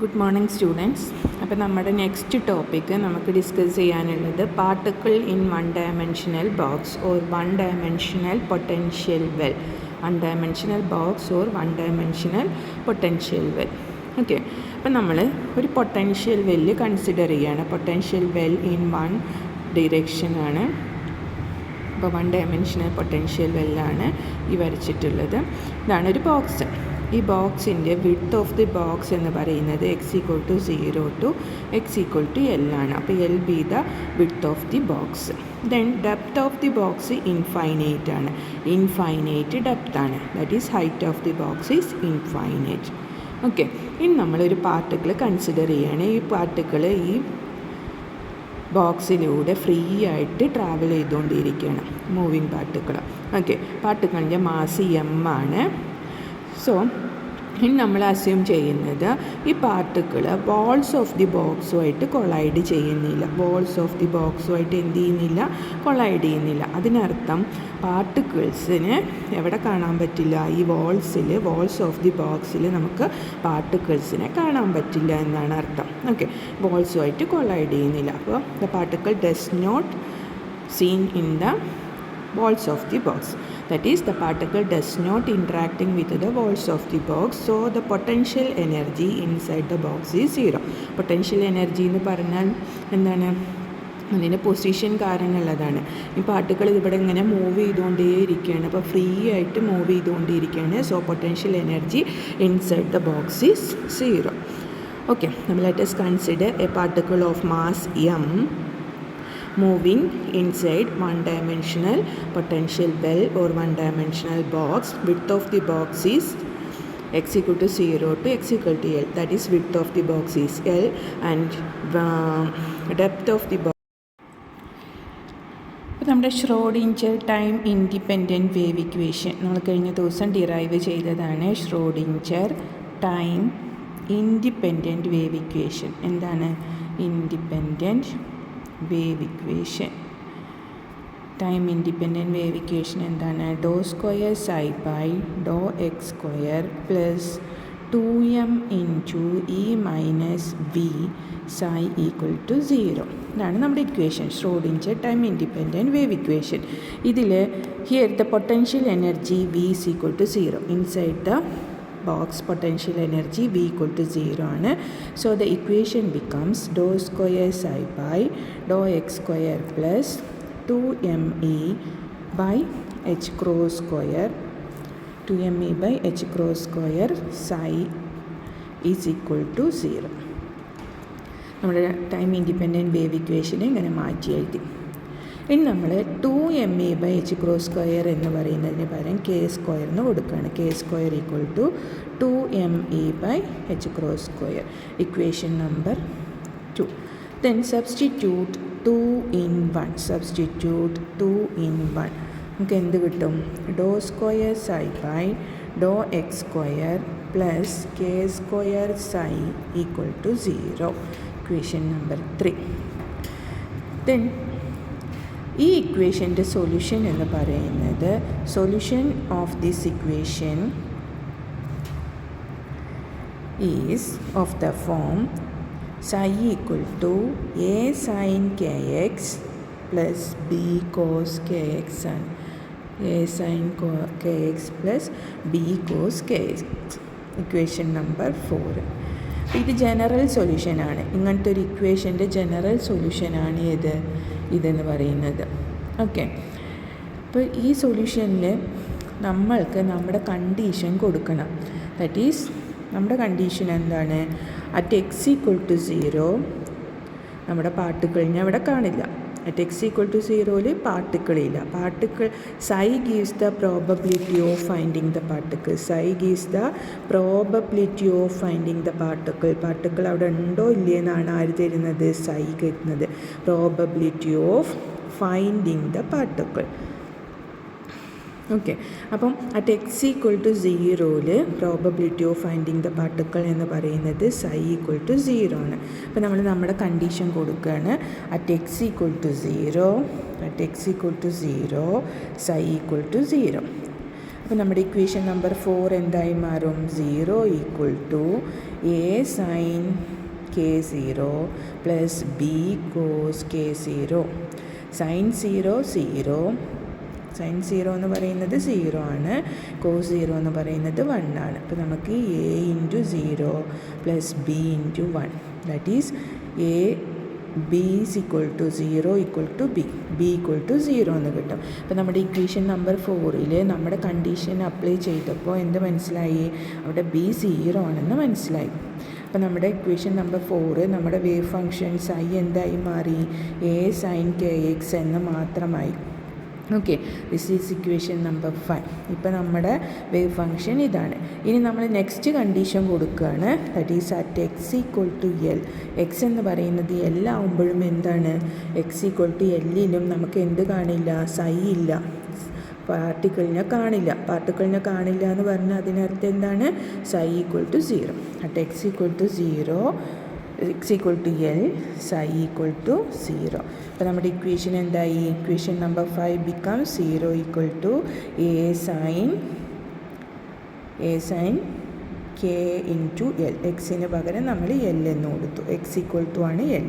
Good morning students. അപ്പോൾ നമ്മുടെ next topic നമുക്ക് ഡിസ്കസ് ചെയ്യാനുള്ളത് particle in one dimensional box or one dimensional potential well. One dimensional box or one dimensional potential well. Okay, അപ്പോൾ നമ്മൾ ഒരു potential well consider ചെയ്യുകയാണ്. Potential well in one ഡിറക്ഷനാണ്. അപ്പോൾ വൺ ഡയമെൻഷനൽ പൊട്ടൻഷ്യൽ വെല്ലാണ് ഈ വരച്ചിട്ടുള്ളത്. ഇതാണ് ഒരു ബോക്സ്. ഈ ബോക്സിൻ്റെ വിഡ്ത്ത് ഓഫ് ദി ബോക്സ് എന്ന് പറയുന്നത് x=0 to x=L ആണ്. അപ്പോൾ L be the width of the box. Then depth of the box infinite ആണ്. ഇൻഫൈനൈറ്റ് ഡെപ്ത് ആണ്. That is height of the box is infinite. Okay, ഇനി നമ്മളൊരു particle consider ചെയ്യുകയാണ്. ഈ പാർട്ടിക്കിൾ ഈ ബോക്സിലൂടെ ഫ്രീ ആയിട്ട് ട്രാവൽ ചെയ്തുകൊണ്ടിരിക്കുകയാണ്. Moving particle. ഓക്കെ, പാർട്ടിക്കിളിൻ്റെ മാസ് m ആണ്. സോ ഇനി നമ്മൾ അസ്യൂം ചെയ്യുന്നത് ഈ പാർട്ടിക്കിൾ വാൾസ് ഓഫ് ദി ബോക്സുമായിട്ട് കൊളൈഡ് ചെയ്യുന്നില്ല. വാൾസ് ഓഫ് ദി ബോക്സുമായിട്ട് എന്ത് ചെയ്യുന്നില്ല? കൊളൈഡ് ചെയ്യുന്നില്ല. അതിനർത്ഥം പാർട്ടിക്കിൾസിന് എവിടെ കാണാൻ പറ്റില്ല? ഈ വാൾസ് ഓഫ് ദി ബോക്സിൽ നമുക്ക് പാർട്ടിക്കിൾസിനെ കാണാൻ പറ്റില്ല എന്നാണ് അർത്ഥം. ഓക്കെ, വാൾസുമായിട്ട് കൊളൈഡ് ചെയ്യുന്നില്ല. അപ്പോൾ the particle does not seen in the walls of the box. That is, the particle does not interacting with the walls of the box, so the potential energy inside the box is 0. Potential energy എന്ന് പറഞ്ഞാൽ എന്താണ്? അതിൻ്റെ position കാരണമുള്ളതാണ്. ഈ particle ഇവിടെ ഇങ്ങനെ move ചെയ്തുകൊണ്ടേയിരിക്കുകയാണ്. അപ്പോൾ free ആയിട്ട് move ചെയ്തുകൊണ്ടിരിക്കുകയാണ്. So potential energy inside the box is 0. Okay, let us consider a particle of mass m moving inside one-dimensional potential well or one-dimensional box. Width of the box is x=0 to x=L. That is, width of the box is L and depth of the box. അപ്പോൾ നമ്മുടെ Schrodinger time independent wave equation നമ്മൾ കഴിഞ്ഞ ദിവസം derive ചെയ്തതാണ്. Schrodinger time independent wave equation എന്താണ്? Independent wave equation. Time independent wave equation എന്താണ്? ∂2 plus 2m - v psi =0. ഇതാണ് നമ്മുടെ equation, Schrodinger time independent wave equation. ഇതിൽ here the potential energy v = 0. Inside the box potential energy v =0 ആണ്. So the equation becomes ∂2 psi plus 2me by h cross square 2me by h cross square psi is equal to 0. നമ്മുടെ time independent wave ഇക്വേഷനെ ഇങ്ങനെ മാറ്റി എഴുതി. ഇനി നമ്മൾ 2me/h² എന്ന് പറയുന്നതിന് പകരം k² എന്ന് കൊടുക്കുകയാണ്. k² = 2me/h². Equation number 2. Then substitute 2 in 1. നമുക്ക് എന്ത് കിട്ടും? ∂2 psi x² plus k² psi = 0. Equation number 3. Then ഈ ഇക്വേഷൻ്റെ സൊല്യൂഷൻ എന്ന് പറയുന്നത് solution of this equation is of the form psi = a sin kx plus b cos kx ആണ്. a sin kx plus b cos kx. Equation number 4. ഇത് general സൊല്യൂഷനാണ്. ഇങ്ങനത്തെ ഒരു ഇക്വേഷൻ്റെ general സൊല്യൂഷനാണ് ഇതെന്ന് പറയുന്നത്. Okay, അപ്പോൾ ഈ സൊല്യൂഷനിൽ നമ്മൾക്ക് നമ്മുടെ കണ്ടീഷൻ കൊടുക്കണം. ദാറ്റ് ഈസ്, നമ്മുടെ കണ്ടീഷൻ എന്താണ്? അറ്റ് x=0 നമ്മുടെ പാർട്ടിക്കിളിനെ അവിടെ കാണില്ല. അറ്റ് x=0 പാർട്ടിക്കിളില്ല. Particle psi gives the probability of finding the particle. psi gives the probability of finding the particle. Particle അവിടെ ഉണ്ടോ ഇല്ലയെന്നാണ് ആര് തരുന്നത്? psi തരുന്നത്. probability of finding the particle. Okay, അപ്പം at x=0 probability of finding the particle എന്ന് പറയുന്നത് psi =0 ആണ്. അപ്പോൾ നമ്മൾ നമ്മുടെ കണ്ടീഷൻ കൊടുക്കുകയാണ്. At x=0 psi =0. അപ്പോൾ നമ്മുടെ ഇക്വേഷൻ നമ്പർ 4 എന്തായി മാറും? 0 = a sin k0 plus b cos k0. sin 0 0, sin 0 എന്ന് പറയുന്നത് 0 ആണ്, cos 0 എന്ന് പറയുന്നത് 1 ആണ്. അപ്പോൾ നമുക്ക് a × 0 plus b × 1, that is a b = 0 = b = 0 എന്ന് കിട്ടും. അപ്പോൾ നമ്മുടെ ഇക്വേഷൻ നമ്പർ 4 നമ്മുടെ കണ്ടീഷൻ അപ്ലൈ ചെയ്തപ്പോൾ എന്ത് മനസ്സിലായി? അവിടെ b 0 ആണെന്ന് മനസ്സിലായി. അപ്പോൾ നമ്മുടെ ഇക്വേഷൻ നമ്പർ 4 നമ്മുടെ വേവ് ഫംഗ്ഷൻ psi എന്തായി മാറി? a sin kx എന്ന് മാത്രമായി. Okay, this is equation number 5. ഇപ്പോൾ നമ്മുടെ വേവ് ഫംഗ്ഷൻ ഇതാണ്. ഇനി നമ്മൾ നെക്സ്റ്റ് കണ്ടീഷൻ കൊടുക്കുകയാണ്, that is at x = L. X എന്ന് പറയുന്നത് L ആവുമ്പോഴും എന്താണ്? x = Lലും നമുക്ക് എന്ത് കാണില്ല? psi ഇല്ല, പാർട്ടിക്കിളിനെ കാണില്ല എന്ന് പറഞ്ഞാൽ അതിനർത്ഥം എന്താണ്? psi = 0. At x = 0, x = L, psi = 0. അപ്പോൾ നമ്മുടെ ഇക്വേഷൻ എന്തായി? Equation number 5 becomes 0 = a sin k × L. എക്സിന് പകരം നമ്മൾ L എന്ന് കൊടുത്തു, x = ആണ് L.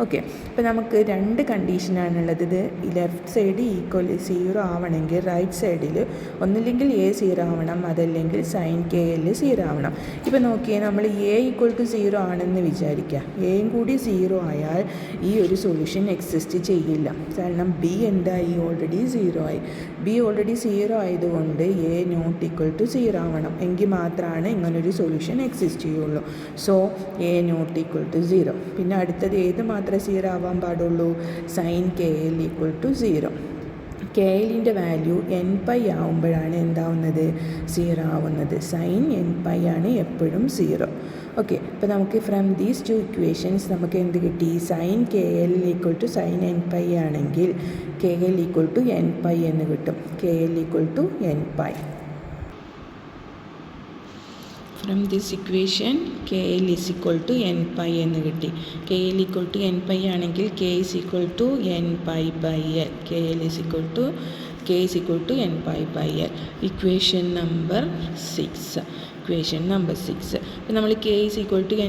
ഓക്കെ, അപ്പോൾ നമുക്ക് രണ്ട് കണ്ടീഷനാണുള്ളത്. ഇത് ലെഫ്റ്റ് സൈഡ് ഈക്വൽ 0 ആവണമെങ്കിൽ റൈറ്റ് സൈഡിൽ ഒന്നില്ലെങ്കിൽ a 0 ആവണം, അതല്ലെങ്കിൽ sin kl 0 ആവണം. ഇപ്പോൾ നോക്കിയേ, നമ്മൾ a = 0 ആണെന്ന് വിചാരിക്കുക. എയും കൂടി 0 ആയാൽ ഈ ഒരു സൊല്യൂഷൻ എക്സിസ്റ്റ് ചെയ്യില്ല. കാരണം b എന്തായി? ഓൾറെഡി 0 ആയി. b ഓൾറെഡി 0 ആയതുകൊണ്ട് a ≠ 0 ആവണം, എങ്കിൽ മാത്രമാണ് ഇങ്ങനൊരു സൊല്യൂഷൻ എക്സിസ്റ്റ് ചെയ്യുള്ളൂ. So a ≠ 0. പിന്നെ അടുത്തത് ഏത് മാത്രമേ 0 ആവാൻ പാടുള്ളൂ? sin kl = 0. kl value nπ ആവുമ്പോഴാണ് എന്താവുന്നത്? 0 ആവുന്നത്. sin nπ ആണ് എപ്പോഴും 0. ഓക്കെ, അപ്പോൾ നമുക്ക് ഫ്രം ദീസ് 2 ഇക്വേഷൻസ് നമുക്ക് എന്ത് കിട്ടി? sin kl = sin nπ ആണെങ്കിൽ kl = nπ എന്ന് കിട്ടും. kl = nπ. From this equation kl = nπ എന്ന് കിട്ടി. kl = nπ ആണെങ്കിൽ k = nπ/L. kl = nπ/L. Equation number 6. അപ്പോൾ നമ്മൾ k =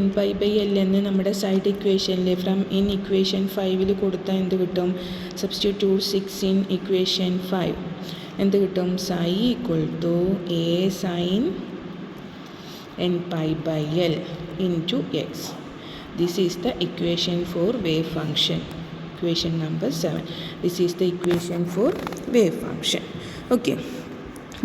nπ/L എന്ന് നമ്മുടെ സൈഡ് ഇക്വേഷനിൽ ഇൻ ഇക്വേഷൻ 5 കൊടുത്താൽ എന്ത് കിട്ടും? Substitute 6 in equation 5. എന്ത് കിട്ടും? psi = a sin nπ/L into x. This is the equation for wave function. Equation number 7. This is the equation for wave function. Okay.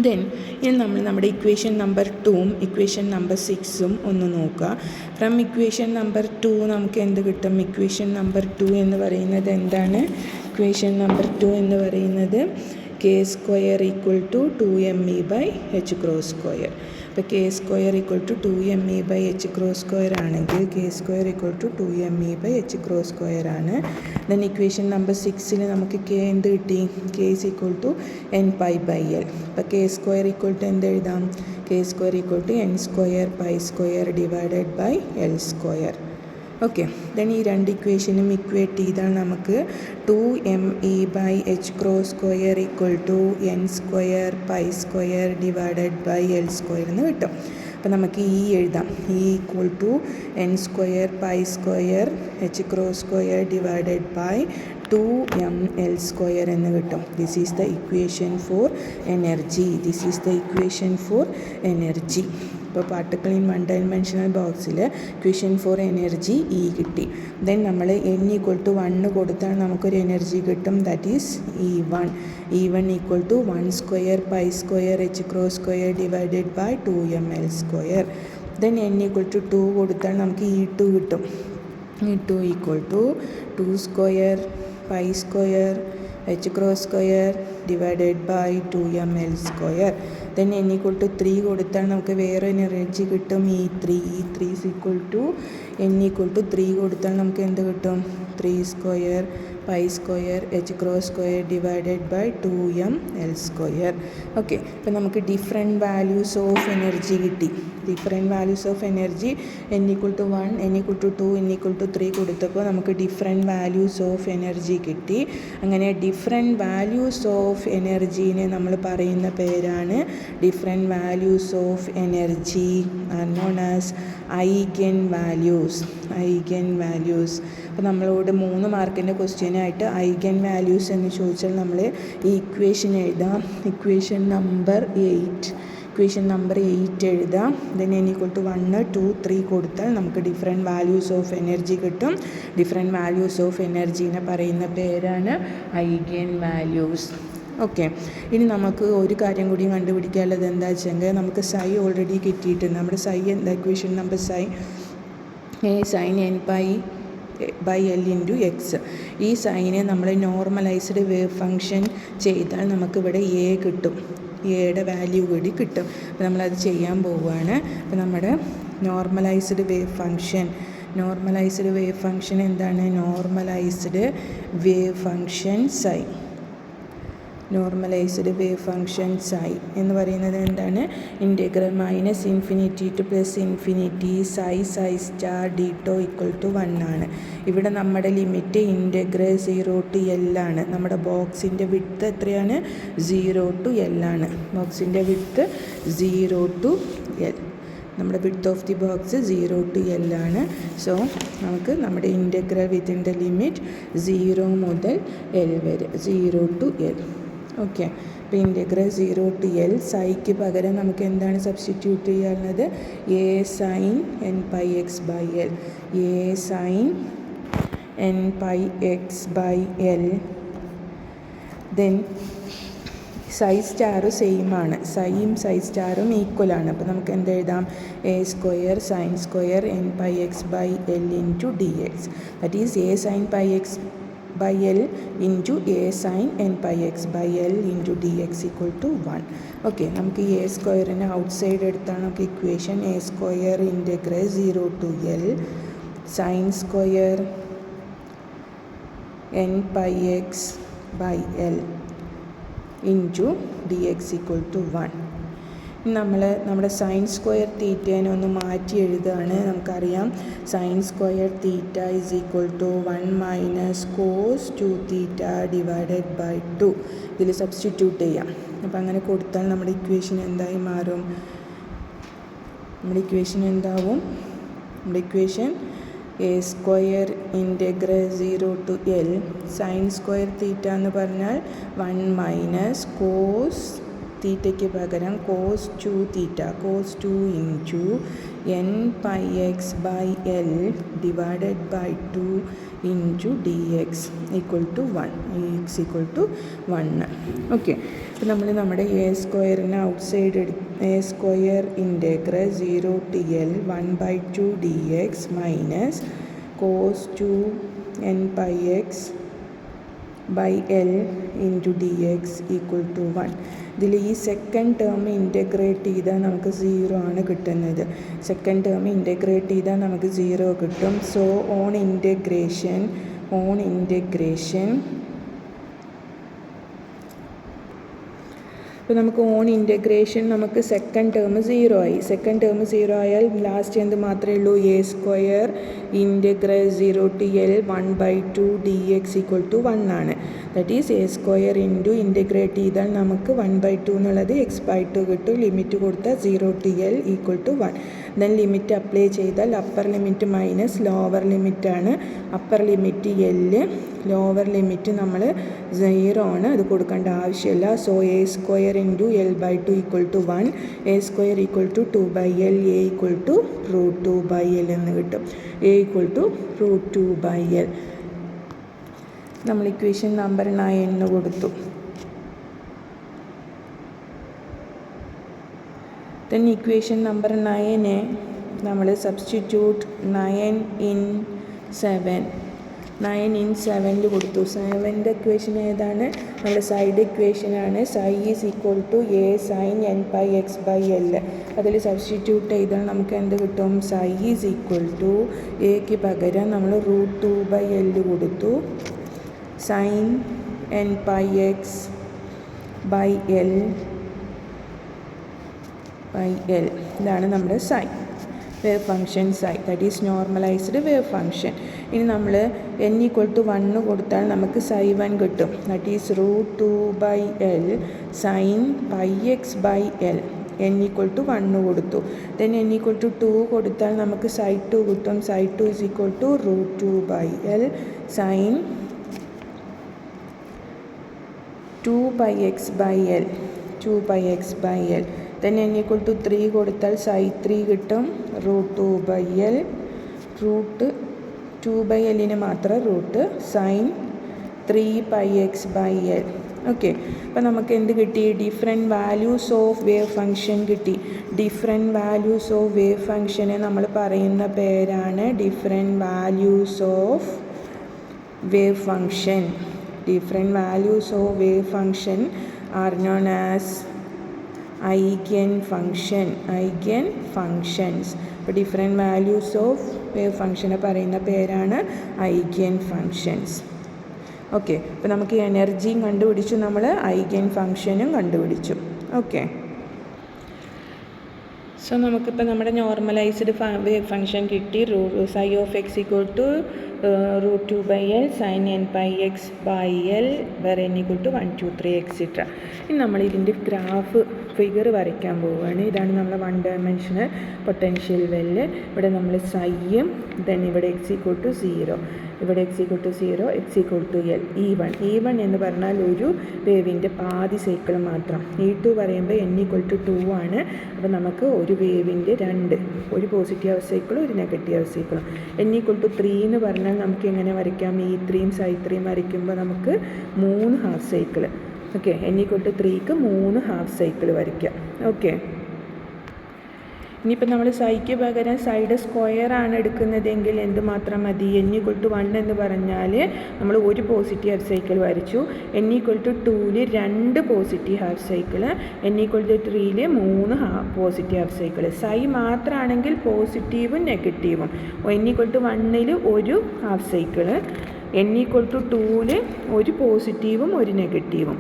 Then ഇനി നമ്മൾ നമ്മുടെ ഇക്വേഷൻ നമ്പർ 2ഉം ഇക്വേഷൻ നമ്പർ 6ഉം ഒന്ന് നോക്കുക. From equation number 2 നമുക്ക് എന്ത് കിട്ടും? Equation number 2 എന്ന് പറയുന്നത് എന്താണ്? ഇക്വേഷൻ നമ്പർ 2 എന്ന് പറയുന്നത് k² = 2me/h². അപ്പോൾ k² = 2me/h² ആണെങ്കിൽ k² = 2me/h² ആണ്. ദെൻ ഇക്വേഷൻ നമ്പർ 6 നമുക്ക് k എന്ത് കിട്ടി? k = nπ/L. അപ്പോൾ k² എന്ത് എഴുതാം? k² = n²π² ഓക്കെ, ദെൻ ഈ രണ്ട് ഇക്വേഷനും ഇക്വേറ്റ് ചെയ്താൽ നമുക്ക് 2me/h² = n²π² എന്ന് കിട്ടും. അപ്പോൾ നമുക്ക് ഈ എഴുതാം, = n²π²h²² എന്ന് കിട്ടും. This is the equation for energy. ഇപ്പോൾ പാർട്ടിക്കിൾ ഇൻ 1 ഡയമെൻഷണൽ ബോക്സിൽ ഇക്വേഷൻ ഫോർ എനർജി E കിട്ടി. ദെൻ നമ്മൾ n = 1 കൊടുത്താൽ നമുക്കൊരു എനർജി കിട്ടും, that is E1. E1 = 1²π²h² / 2ml². Then n = 2 കൊടുത്താൽ നമുക്ക് E2 കിട്ടും. E2 = 2²π²h² / 2ml². Then n = 3 കൊടുത്താൽ നമുക്ക് വേറെ എനർജി കിട്ടും, E3. E3 = n = 3 കൊടുത്താൽ നമുക്ക് എന്ത് കിട്ടും? 3² pi square H cross square divided by 2ml². Okay, അപ്പോൾ നമുക്ക് ഡിഫറെൻറ്റ് വാല്യൂസ് ഓഫ് എനർജി കിട്ടി. Different values of energy n=1, n=2, n=3 കൊടുത്തപ്പോൾ നമുക്ക് ഡിഫറെൻറ്റ് വാല്യൂസ് ഓഫ് എനർജി കിട്ടി. അങ്ങനെ ഡിഫറെൻറ്റ് വാല്യൂസ് ഓഫ് എനർജീനെ നമ്മൾ പറയുന്ന പേരാണ് different values of energy are known as eigen values. Eigen values. അപ്പോൾ നമ്മളോട് 3 മാർക്കിൻ്റെ ക്വസ്റ്റ്യനായിട്ട് ഐഗൻ വാല്യൂസ് എന്ന് ചോദിച്ചാൽ നമ്മൾ ഈ ഇക്വേഷൻ എഴുതാം. ഇക്വേഷൻ നമ്പർ 8 എഴുതാം. ദെൻ n=1, 2, 3 കൊടുത്താൽ നമുക്ക് ഡിഫറെൻറ്റ് വാല്യൂസ് ഓഫ് എനർജി കിട്ടും. ഡിഫറെൻറ്റ് വാല്യൂസ് ഓഫ് എനർജീനെ പറയുന്ന പേരാണ് ഐഗൻ വാല്യൂസ്. ഓക്കെ, ഇനി നമുക്ക് ഒരു കാര്യം കൂടി കണ്ടുപിടിക്കാനുള്ളത് എന്താ വെച്ചെങ്കിൽ നമുക്ക് സൈ ഓൾറെഡി കിട്ടിയിട്ടുണ്ട്. നമ്മുടെ സൈ എന്താ? ഇക്വേഷൻ നമ്പർ സൈ sin nπ/L × x. ഈ സൈനെ നമ്മൾ നോർമലൈസ്ഡ് വേവ് ഫംഗ്ഷൻ ചെയ്താൽ നമുക്കിവിടെ എ കിട്ടും. എയുടെ വാല്യൂ കൂടി കിട്ടും. അപ്പോൾ നമ്മളത് ചെയ്യാൻ പോവുകയാണ്. അപ്പോൾ നമ്മുടെ നോർമലൈസ്ഡ് വേവ് ഫംഗ്ഷൻ എന്താണ്? Normalised wave function psi. Normalised wave function psi എന്ന് പറയുന്നത് എന്താണ്? Integral -∞ to +∞ psi star d τ = 1 ആണ്. ഇവിടെ നമ്മുടെ ലിമിറ്റ് ഇൻറ്റഗ്രൽ 0 to L ആണ്. നമ്മുടെ ബോക്സിൻ്റെ വിഡ്ത്ത് എത്രയാണ്? 0 to L ആണ്. ബോക്സിൻ്റെ വിഡ്ത്ത് 0 to L. നമ്മുടെ width of the box 0 to L ആണ്. സോ നമുക്ക് നമ്മുടെ ഇൻറ്റഗ്രൽ വിത്തിൻ ദ ലിമിറ്റ് 0 മുതൽ L വരെ, 0 to L. ഓക്കെ, അപ്പോൾ ഇൻറ്റഗ്രൽ 0 to L. സൈക്ക് പകരം നമുക്ക് എന്താണ് സബ്സ്റ്റിറ്റ്യൂട്ട് ചെയ്യാനുള്ളത്? a sin nπx/L. a sin nπx/L. Then psi star same ആണ്. സൈയും സൈ സ്റ്റാറും ഈക്വലാണ്. അപ്പോൾ നമുക്ക് എന്തെഴുതാം? a² sin² nπx/L × dx. That is a sin πx/L × a sin nπx/L × dx = 1. Okay, നമുക്ക് ഈ a² ഔട്ട്സൈഡ് എടുത്താണ് നമുക്ക് equation. a² integral 0 to L sin² nπx/L × dx = 1. നമ്മുടെ sin² തീറ്റേനെ ഒന്ന് മാറ്റി എഴുതുകയാണ്. നമുക്കറിയാം sin² തീറ്റ = 1 - cos 2θ / 2. ഇതിൽ സബ്സ്റ്റിറ്റ്യൂട്ട് ചെയ്യാം. അപ്പോൾ അങ്ങനെ കൊടുത്താൽ നമ്മുടെ ഇക്വേഷൻ എന്തായി മാറും? നമ്മുടെ ഇക്വേഷൻ എന്താവും? നമ്മുടെ equation a² integral 0 to L sin² തീറ്റ എന്ന് പറഞ്ഞാൽ 1 - cos തീറ്റയ്ക്ക് പകരം cos 2θ, cos 2 × nπx/L / 2 × dx = 1. x = 1. Okay, അപ്പോൾ നമ്മൾ നമ്മുടെ a² outside a² integral 0 to L 1/2 dx cos 2 nπx/L × dx = 1. ഇതിൽ ഈ സെക്കൻഡ് ടേം ഇൻറ്റഗ്രേറ്റ് ചെയ്താൽ നമുക്ക് 0 ആണ് കിട്ടുന്നത്. സെക്കൻഡ് ടേം ഇൻറ്റഗ്രേറ്റ് ചെയ്താൽ നമുക്ക് 0 കിട്ടും. സോ ഓൺ ഇൻറ്റഗ്രേഷൻ അപ്പോൾ നമുക്ക് ഓൺ ഇൻറ്റഗ്രേഷൻ നമുക്ക് സെക്കൻഡ് ടേം 0 ആയി. സെക്കൻഡ് ടേം 0 ആയാൽ ലാസ്റ്റ് എന്ത് മാത്രമേ ഉള്ളൂ? a² integral 0 to L 1/2 dx = 1 ആണ്. ദാറ്റ് ഈസ് a² ഇൻറ്റഗ്രേറ്റ് ചെയ്താൽ നമുക്ക് 1/2 എന്നുള്ളത് x/2 കിട്ടും. ലിമിറ്റ് കൊടുത്താൽ 0 to L = 1. Then limit apply ചെയ്താൽ അപ്പർ ലിമിറ്റ് മൈനസ് ലോവർ ലിമിറ്റാണ്. Upper limit L, lower limit നമ്മൾ 0 ആണ്. അത് കൊടുക്കേണ്ട ആവശ്യമില്ല. So a² × L/2 = 1. a² = 2/L, a = √2/L എന്ന് കിട്ടും. a = √2/L. നമ്മൾ ഇക്വേഷൻ നമ്പർ 9 കൊടുത്തു. ദെൻ ഇക്വേഷൻ നമ്പർ 9 നമ്മൾ സബ്സ്റ്റിറ്റ്യൂട്ട് 9 in 7 കൊടുത്തു. 7ൻ്റെ ഇക്വേഷൻ ഏതാണ്? നമ്മുടെ സൈഡ് ഇക്വേഷനാണ്. Psi = a sin nπx/L. അതിൽ സബ്സ്റ്റിറ്റ്യൂട്ട് ചെയ്താൽ നമുക്ക് എന്ത് കിട്ടും? സൈ = എക്ക് പകരം നമ്മൾ √2/L കൊടുത്തു. Sine n pi x by L ഇതാണ് നമ്മുടെ sine wave function sine, that is normalised wave function. ഇനി നമ്മൾ n=1 കൊടുത്താൽ നമുക്ക് sin1 കിട്ടും, that is √2/L sin πx/L. n=1 കൊടുത്തു. ദെൻ n=2 കൊടുത്താൽ നമുക്ക് sin2 കിട്ടും, sin2 √2/L sin 2πx/L. Then n=3 കൊടുത്താൽ sin3 കിട്ടും, √2/L. √2/L മാത്രം റൂട്ട് sin 3πx/L. ഓക്കെ, അപ്പോൾ നമുക്ക് എന്ത് കിട്ടി? Different values of wave function കിട്ടി. ഡിഫറെൻറ്റ് വാല്യൂസ് ഓഫ് വേവ് ഫംഗ്ഷനെ നമ്മൾ പറയുന്ന പേരാണ് different values of wave function. Different values of wave function are known as eigen functions. അപ്പോൾ ഡിഫറെൻറ്റ് വാല്യൂസ് ഓഫ് വേവ് ഫംഗ്ഷനെ പറയുന്ന പേരാണ് ഐഗൻ ഫങ്ഷൻസ്. ഓക്കെ, അപ്പോൾ നമുക്ക് എനർജിയും കണ്ടുപിടിച്ചു, നമ്മൾ ഐഗൻ ഫങ്ഷനും കണ്ടുപിടിച്ചു. ഓക്കെ, സോ നമുക്കിപ്പോൾ നമ്മുടെ നോർമലൈസ്ഡ് വേവ് ഫംഗ്ഷൻ കിട്ടി. psi of x √2/L sin n πx/L where n = 1 2 3 etc. ഇനി നമ്മൾ ഇതിൻ്റെ ഗ്രാഫ് ഫിഗർ വരയ്ക്കാൻ പോവുകയാണ്. ഇതാണ് നമ്മളെ 1 ഡയമെൻഷണൽ പൊട്ടൻഷ്യൽ വെല്ല്. ഇവിടെ നമ്മൾ സൈയും ദെൻ ഇവിടെ x = 0, ഇവിടെ x = 0, x = L. E1 എന്ന് പറഞ്ഞാൽ ഒരു വേവിൻ്റെ പാതി സൈക്കിൾ മാത്രം. E2 പറയുമ്പോൾ n = 2 ആണ്. അപ്പോൾ നമുക്ക് ഒരു വേവിൻ്റെ ഒരു പോസിറ്റീവ് ഹാഫ് സൈക്കിളും ഒരു നെഗറ്റീവ് ഹാഫ് സൈക്കിളും. n = 3 എന്ന് പറഞ്ഞാൽ നമുക്ക് എങ്ങനെ വരയ്ക്കാം? E3യും sin3യും വരയ്ക്കുമ്പോൾ നമുക്ക് 3 half cycle. Okay, n = 3ക്ക് 3 half cycle വരയ്ക്കാം. ഓക്കെ, ഇനിയിപ്പോൾ നമ്മൾ സൈക്ക് പകരം സൈഡ് സ്ക്വയർ ആണ് എടുക്കുന്നതെങ്കിൽ എന്ത് മാത്രം മതി? n = 1 എന്ന് പറഞ്ഞാൽ നമ്മൾ ഒരു പോസിറ്റീവ് ഹാഫ് സൈക്കിൾ വരച്ചു. n = 2ൽ 2 പോസിറ്റീവ് ഹാഫ് സൈക്കിൾ, n = 3ൽ 3 പോസിറ്റീവ് ഹാഫ് സൈക്കിൾ. സൈ മാത്രമാണെങ്കിൽ പോസിറ്റീവും നെഗറ്റീവും. n = 1ൽ ഒരു ഹാഫ് സൈക്കിൾ, n = 2ൽ ഒരു പോസിറ്റീവും ഒരു നെഗറ്റീവും,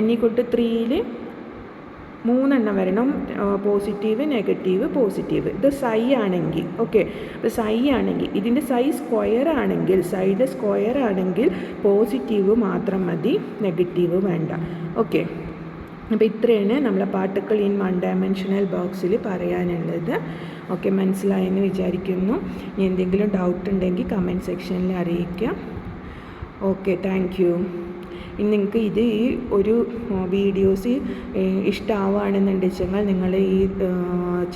n = 3ൽ 3 വരണം, പോസിറ്റീവ് നെഗറ്റീവ് പോസിറ്റീവ്. ഇത് സൈ ആണെങ്കിൽ ഓക്കെ, ഇപ്പോൾ സൈ ആണെങ്കിൽ ഇതിൻ്റെ സൈഡ് സ്ക്വയർ ആണെങ്കിൽ പോസിറ്റീവ് മാത്രം മതി, നെഗറ്റീവ് വേണ്ട. ഓക്കെ, അപ്പോൾ ഇത്രയാണ് നമ്മളെ പാർട്ടിക്കിൾ ഇൻ 1 ഡയമെൻഷണൽ ബോക്സിൽ പറയാനുള്ളത്. ഓക്കെ, മനസ്സിലായെന്ന് വിചാരിക്കുന്നു. ഇനി എന്തെങ്കിലും ഡൗട്ട് ഉണ്ടെങ്കിൽ കമൻറ്റ് സെക്ഷനിൽ അറിയിക്കാം. Okay, thank you. ഇനി നിങ്ങൾക്ക് ഈ ഒരു വീഡിയോസ് ഇഷ്ടമാവുകയാണെന്നുണ്ടെങ്കിൽ നിങ്ങൾ ഈ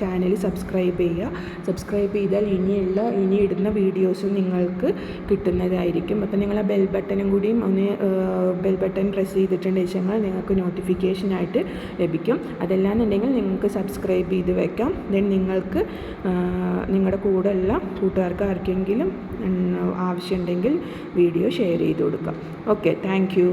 ചാനൽ സബ്സ്ക്രൈബ് ചെയ്യുക. സബ്സ്ക്രൈബ് ചെയ്താൽ ഇനി ഇടുന്ന വീഡിയോസും നിങ്ങൾക്ക് കിട്ടുന്നതായിരിക്കും. അപ്പോൾ നിങ്ങൾ ആ ബെൽ ബട്ടനും കൂടിയും ബെൽ ബട്ടൺ പ്രസ് ചെയ്തിട്ടുണ്ടെങ്കിൽ നിങ്ങൾക്ക് നോട്ടിഫിക്കേഷനായിട്ട് ലഭിക്കും. അതല്ലാന്നുണ്ടെങ്കിൽ നിങ്ങൾക്ക് സബ്സ്ക്രൈബ് ചെയ്ത് വെക്കാം. ദെൻ നിങ്ങൾക്ക് നിങ്ങളുടെ കൂടെയുള്ള കൂട്ടുകാർക്ക് ആർക്കെങ്കിലും ആവശ്യമുണ്ടെങ്കിൽ വീഡിയോ ഷെയർ ചെയ്ത് കൊടുക്കാം. Okay, thank you.